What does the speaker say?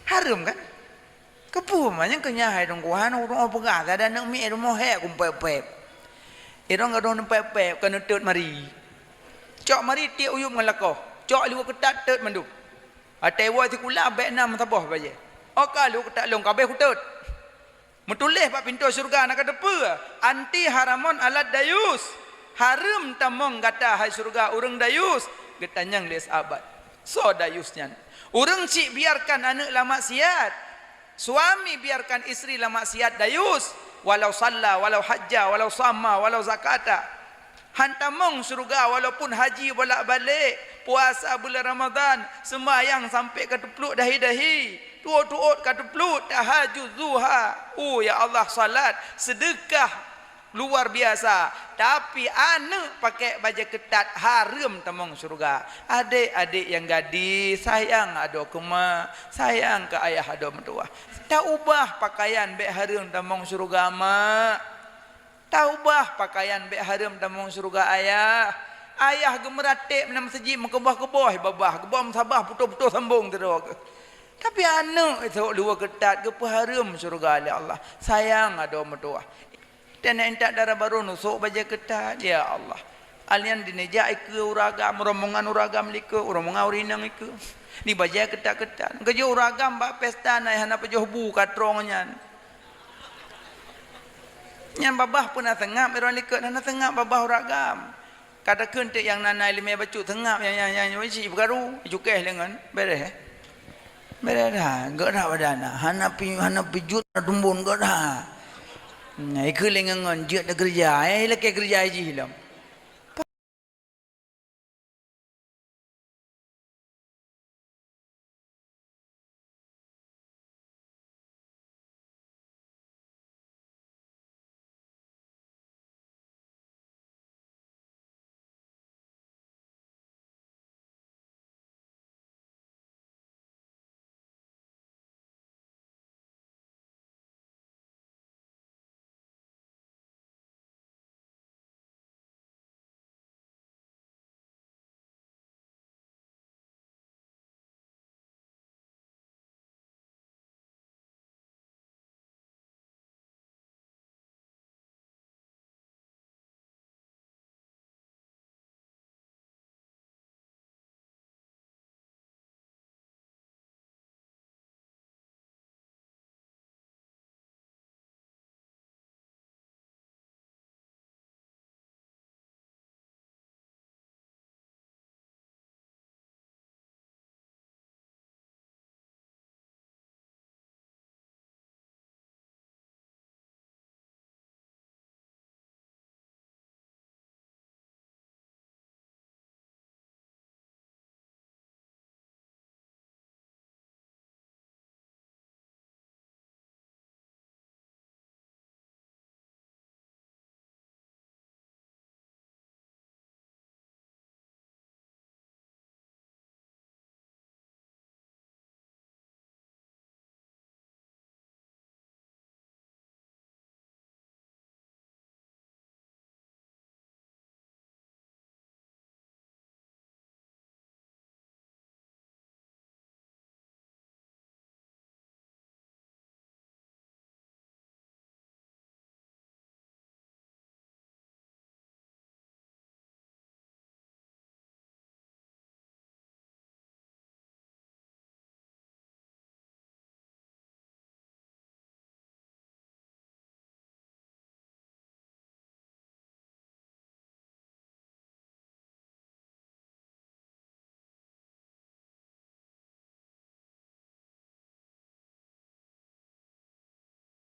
harum kan kepu banyak kenyahai dong kuhan orang pegah ada nak mi rumah hek kumpep-pep irong gadon pep-pep kena tut mari cok mari tiak uyup ngalako cok liwa ketat tut mandu atewa ti kula bek nam tabah baje oka lu ketat long kabeh kutut metulih pak pintu syurga nak depa anti haramon alat dayus harum tamong kata hai syurga urang dayus getanyang les abad so dayusnya urang cik biarkan anak la maksiat suami biarkan istri la maksiat dayus walau salla walau hajja walau sama walau zakata hantamong surga walaupun haji bolak-balik puasa bulan Ramadan sembahyang sampai ke tepluk dahi-dahi tuut-tuut ke tepluk tahajud zuha ya Allah salat sedekah luar biasa tapi anak pakai baju ketat harum tamong surga adik-adik yang gadis sayang ado ke mak sayang ke ayah ado mentua tak ubah pakaian bek harum tamong surga mak tak ubah pakaian bek harum tamong surga ayah gemeratik menam seji mekebah-kebah babah kebah sabah putus-putus sambung terus tapi anak itu luar ketat ke harum surga oleh Allah sayang ado mentua dan entak darah baru nusuk baja ketat ya Allah alian dinejak ke uragam rombongan uragam liku rombongan urinang iku ni baja ketat-ketat kerja uragam bak pesta naik hana pejoh bu katrongnya nyan babah pun nak tengap iron liku hana tengap babah uragam kata kentik yang nanai lima baju tengap yang wisi bergaru jukeh lengan beres beres dah gak dah badana hana pijut tumbun gak dah Nah, ikut lengan je nak kerja, laki kerja aja hilang.